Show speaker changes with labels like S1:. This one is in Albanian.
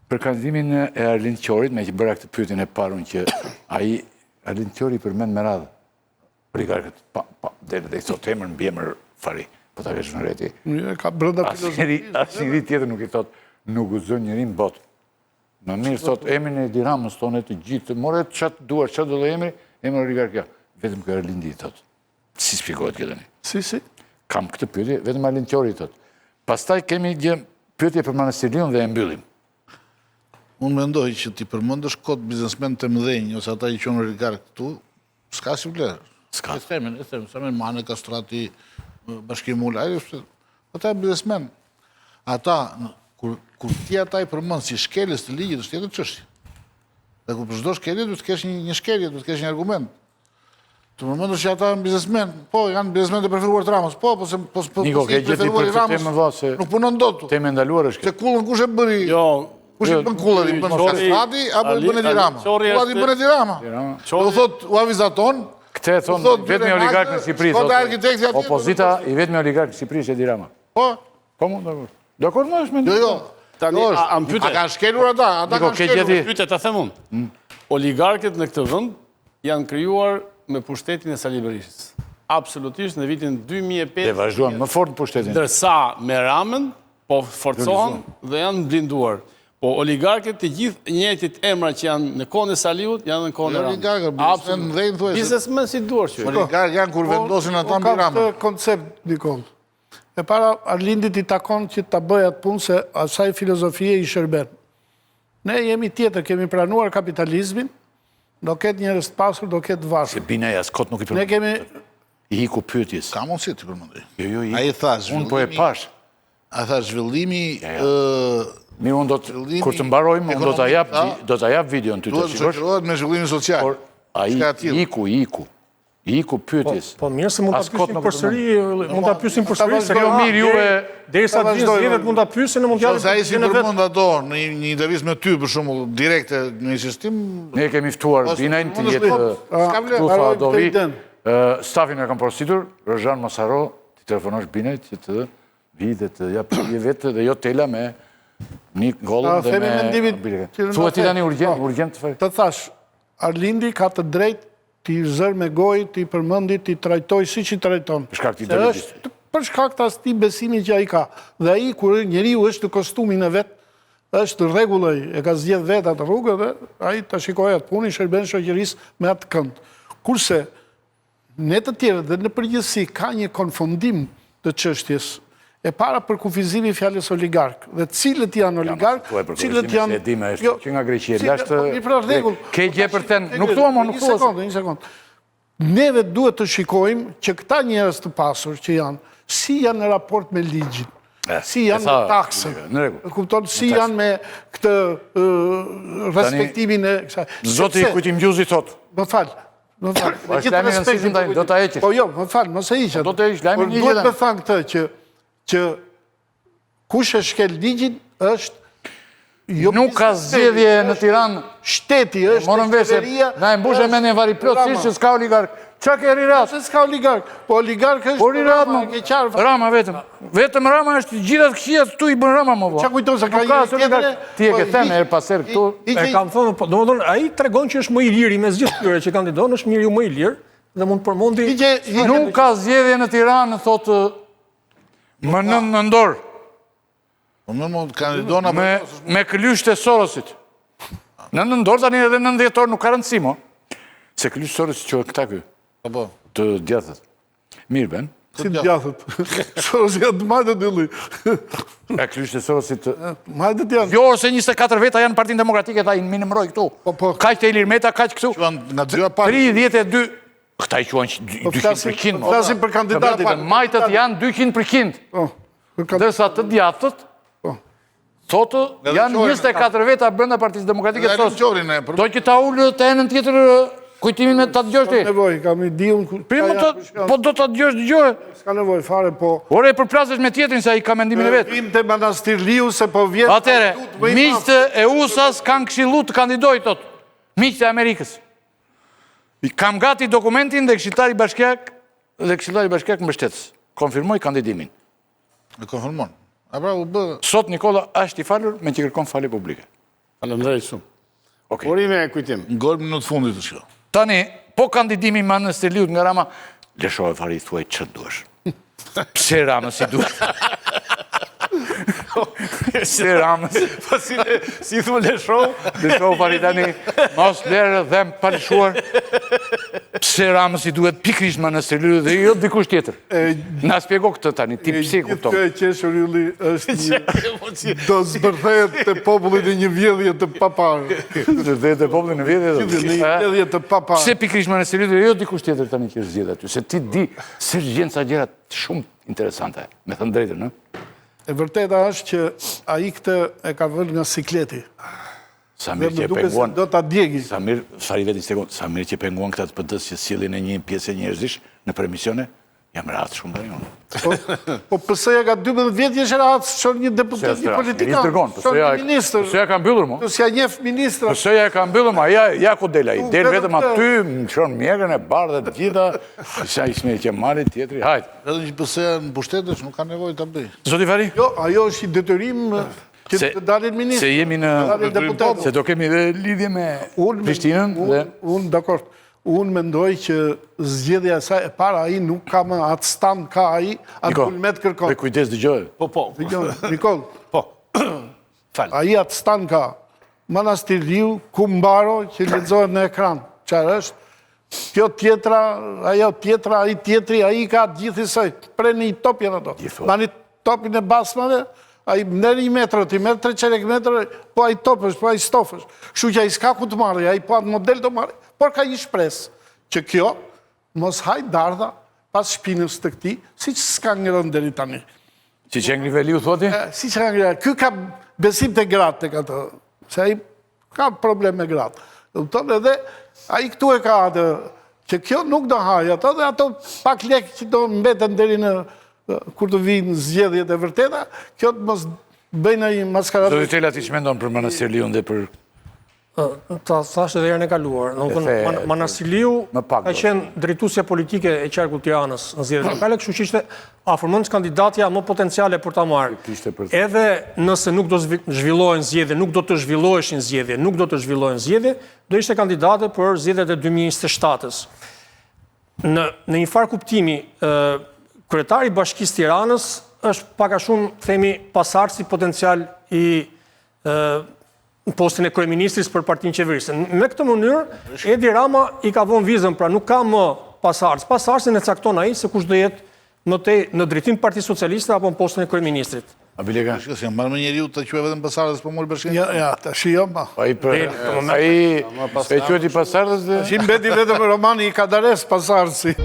S1: Për kandidimin e Arlind Qorit, me që bëra këtë pyetjen e parun që ai Arlind Qori përmend me radhë oligarkët, deri dhe i thot emër mbi emër fari, po ta kesh në reti.
S2: Ka brenda filozofisë.
S1: Asnjëri tjetër nuk i thot, nuk gëzon njërin botë. Më mirë thot emrin e Edi Ramës tonë të gjithë, more çat duar, çat do emri, emër oligarkja. Vetëm ky Arlindi i thot. Si shpjegohet kjo tani?
S2: Si.
S1: Kam këtë pyetje, vetëm Arlind Qori i thot. Pastaj kemi gjë pyetje për Manastirion dhe e mbyllim.
S3: Unë mendoj që ti përmendësh kot biznesmen të mëdhenj ose ata i quhen oligark këtu, s'ka si vlerë.
S1: S'ka.
S3: E themin, sa me Mane Kastrati, Bashkim Ulaj, ata biznesmen. Ata, kur ti ata i përmend si shkelës të ligjit, është tjetër çështje. Dhe kur për çdo shkelje duhet të kesh një shkelje, duhet të kesh një argument. Të përmendosh që ata janë biznesmen, po janë biznesmen të preferuar të Ramës, po
S1: Niko, ke gjeti për këtë temë valla se
S3: nuk punon dot.
S1: Temë ndaluar është.
S3: Se kullën kush e bëri?
S1: Jo,
S3: kush i bën kullën? I bën Kastrati apo i bën Edi Rama? Kullën i bën Edi Rama. Do thot u avizaton.
S1: Këtë thon vetëm oligark në Shqipëri. Opozita i vetëm oligark në Shqipëri është Edi Rama.
S3: Po.
S1: Po mund dakord. Dakord më është mendoj.
S3: Jo.
S4: Tani a
S3: A kanë shkelur ata? Ata kanë shkelur.
S4: Pyetja ta them unë. Oligarkët në këtë vend janë krijuar me pushtetin e Sali Berishës. Absolutisht në vitin 2005.
S1: Dhe vazhduan më fort në pushtetin.
S4: Ndërsa me Ramën po forcohen dhe janë blinduar. Po oligarkët të gjithë njëjtit emra që janë në kohën e Saliut janë në kohën e Ramës.
S3: Oligarkë, biznesmen dhejnë thuaj.
S4: Biznesmen si duar që.
S3: Oligarkë janë kur vendosin ata mbi Ramën.
S2: Ka këtë koncept, Nikol. E para Arlindit i takon që ta bëj atë punë se asaj filozofie i shërben. Ne jemi tjetër, kemi pranuar kapitalizmin, do ketë njerëz të pasur, do ketë vashur.
S1: Se bina ja skot nuk i
S2: Ne
S1: përmend.
S2: kemi
S1: I hiku pyetjes.
S3: Ka mundësi të përmendoj.
S1: Jo,
S3: Ai tha
S1: unë po e pash.
S3: A tha zhvillimi
S1: Mirë, unë do të kur të mbarojmë, unë do ta jap videon ty të
S3: duhet të
S1: shikosh.
S3: shoqërohet me zhvillimin social.
S1: Por ai iku pyetjes.
S5: Po mirë se mund ta pyesim përsëri, mund ta pyesim përsëri se
S1: Jo mirë juve
S5: derisa të vinë zgjedhjet mund ta pyesin në mundjalin.
S3: Sa ai si përmend ato në një intervistë me ty për shembull direkte në një sistem.
S1: Ne kemi ftuar Binajn të jetë këtu do vi. Stafin e kam porositur, Rozhan Mosaro, ti telefonosh Binajt që të vi dhe të jap një vetë dhe jo tela me një gollën dhe me. Thuaj ti tani urgjent të
S2: të thash, Arlindi ka të drejtë ti zër me gojë, ti përmendi, ti trajtoj siç i trajton.
S1: Për shkak të ideologjisë.
S2: Për shkak të asaj besimi që ai ka. Dhe ai kur njeriu është në kostumin e vet, është rregulloj, e ka zgjedh vet atë rrugë dhe ai ta shikojë atë punë, shërben shoqërisë me atë kënd. Kurse ne të tjerë dhe në përgjithësi ka një konfundim të çështjes. E para për kufizimi fjalës oligark. Dhe cilët janë oligark, cilët janë
S1: që nga Greqia lashtë. Ke gjë për ten, nuk thua më, nuk thua.
S2: Një sekond. Neve duhet të shikojmë që këta njerëz të pasur që janë, si janë në raport me ligjin, si janë me taksën, kupton, si janë me këtë respektimin e kësaj.
S1: Zoti Kujtim Gjuzi thot.
S2: Më fal. Do
S1: ta heqësh.
S2: Po jo, më fal, mos e hiq.
S1: Do të heq lajmin një gjë.
S2: Duhet të them këtë që kush e shkel ligjin është
S1: nuk ka zgjedhje në Tiranë.
S2: Shteti është
S1: morën vesh na e mbushë mendjen vari plotësisht që s'ka oligark. Çka ke rirat?
S2: Se s'ka oligark. Po oligark është.
S1: Po rirat më. Rama vetëm. Vetëm Rama është gjithë ato këqija këtu i bën Rama më vonë.
S2: Çka kujton se ka një
S1: tjetër? Ti e ke thënë her pas her këtu.
S5: E kam thonë, domethënë ai tregon që është më i liri mes gjithë këtyre që kandidon, është njeriu më i lirë dhe mund të përmendi.
S1: Nuk ka zgjedhje në Tiranë, thotë më nën nëndor. Me këlyshtë e Sorosit. Në nëndor tani edhe 90 orë nuk ka rëndësi mo. Se këlyshtë Sorosit që këta ky. Të djathët. Mirë ben.
S2: Si djathët? Sorosit janë të majtë të dylli.
S1: E këlyshtë e Sorosit.
S2: Majtë të janë.
S1: Jo, ose 24 veta janë Partinë Demokratike, ta i minimroj këtu. Kaq të Ilir Meta, kaq këtu. 32. Këta i quajnë 200%.
S2: Flasim për kandidatin.
S1: Majtët janë 200%. Dërsa të djathët, thotë janë 24 veta brenda Partisë Demokratike të Sorosit. Do që ta ullë të enën tjetër kujtimin me të dëgjosh ti.
S2: Ska nevoj, kam i diun...
S1: Po do të dëgjosh dëgjohe.
S2: Ska nevoj, fare, po...
S1: Ore, përplasesh me tjetrin se a i ka mendimin e vetë.
S2: Vim të Manastir Liu se po vjetë...
S1: Atere, miqtë e USA-s kanë këshillu të kandidoj, tot. Miqtë e Amerikës. Kam gati dokumentin dhe Këshilltari Bashkiak mbështetës. Konfirmoj kandidimin.
S3: E konfirmon. A pra u bë...
S1: Sot Nikola është i falur me që kërkon falje publike.
S4: Faleminderit shumë.
S1: Okej.
S4: Urime e kujtim.
S3: Ngol minutë fundit të shko.
S1: Tani, po kandidimi ma në Steliut nga Rama, lëshove fari thuaj që duesh. Pse Ramës i duhet? Pse Ramës?
S4: Po si thumë lëshov?
S1: Lëshove fari tani, mos lërë dhem palëshuar. Pse Ramës i duhet pikrisht ma në Steliut dhe jo dikush tjetër. Na spjego këtë tani, ti pse kupton?
S2: Këtë qeshur Ylli është një... do zbërthejet të popullin e një vjedhje të paparë.
S1: Dhe të popullin në vjedhje
S2: Një vjedhje të paparë.
S1: Pse pikrisht ma në Steliut dhe jo dikush tjetër tani që është zgjedhur aty? Se ti di se gjenë sa gjëra shumë interesante, me thënë drejtën, në?
S2: E vërteta është që ai këtë e ka vënë nga sikleti.
S1: Samir
S2: Dhe
S1: që
S2: më duke se
S1: penguan,
S2: do ta djegi.
S1: Samir, fari vetë një sekundë, Samir që penguan këta të PD-s që sjellin në një pjesë e njerëzish në permisione, jam rahat shumë dhe unë.
S2: Po pëse ka 12 vjet jesh rahat shon një deputet, një politikan, shon një ministër.
S1: Pësëja ka mbyllur mo?
S2: Pësja njef ministra.
S1: Pësëja ka mbyllur ma, ja ku del ai. Del vetëm aty, më shon mjekën e bardhë dhe të gjitha, sa Ismail Qemali, tjetri, hajt.
S3: Edhe që pëse në pushtetesh nuk ka nevojë ta bëj.
S1: Zoti Fari?
S2: Jo, ajo është i detyrim që të dalin ministër.
S1: Se jemi në...
S2: dalin deputet.
S1: Se do kemi dhe lidhje me Prishtinën dhe...
S2: Unë, dakord, unë mendoj që zgjedhja e saj e para ai nuk ka më atë stand ka ai, atë kulmet kërkon.
S1: Dhe kujdes dëgjoj.
S4: Po.
S2: Nikol,
S4: Po. Fal.
S2: ai atë stand ka. Manastiriu, Kumbaro, që lexohet në ekran. Çfarë është? Kjo tjetra, ajo tjetra, ai tjetri, ai ka gjithësoj. Preni i topjen ato. Mani topin e basmave, ai merr 1 metër, ti merr 300 metra, po ai topësh, po ai stofësh. Kështu që ai s'ka ku të marrë, ai po atë model të marrë, por ka një shpresë që kjo mos haj dardha pas shpinës të këtij, siç s'ka ngrënë deri tani.
S1: Si që ngriveliu, thoti?
S2: Si që ka ngrënë, ky ka besim të gratë tek ato, se ai ka problem me gratë. Kupton edhe ai këtu e ka atë që kjo nuk do haj ato dhe ato pak lekë që do mbeten deri në kur të vinë zgjedhjet e vërteta, kjo të mos bëjnë ai maskaratë.
S1: Zoti Tela ti ç'mendon për Manastiriun dhe për
S5: Ta thash edhe herën e kaluar. Domethënë Manastiriu ka qenë drejtuesja politike e qarkut Tiranës në zgjedhjet lokale, kështu që ishte afërmend kandidatja më potenciale për ta marrë. Edhe nëse nuk do zhvillohen zgjedhje, nuk do të zhvilloheshin zgjedhje, nuk do të zhvillohen zgjedhje, do ishte kandidate për zgjedhjet e 2027-s. Në një farë kuptimi, kryetari i Bashkisë Tiranës është pak a shumë, themi, pasardhës potencial i postin e kryeministrit për partinë qeverisë. Me këtë mënyrë, Edi Rama i ka vënë vizën, pra nuk ka më pasardhës. Pasardhësin e cakton ai se kush do jetë më tej në drejtim të Partisë Socialiste apo në postin e kryeministrit.
S1: Abiliga.
S3: Shikoj, jam marrë me njeriu të quaj vetëm pasardhës, po mori bashkë.
S2: Ja, tash jo ma.
S1: Ai e quhet i pasardhës dhe
S2: Tash mbeti vetëm Romani i Kadares pasardhësi.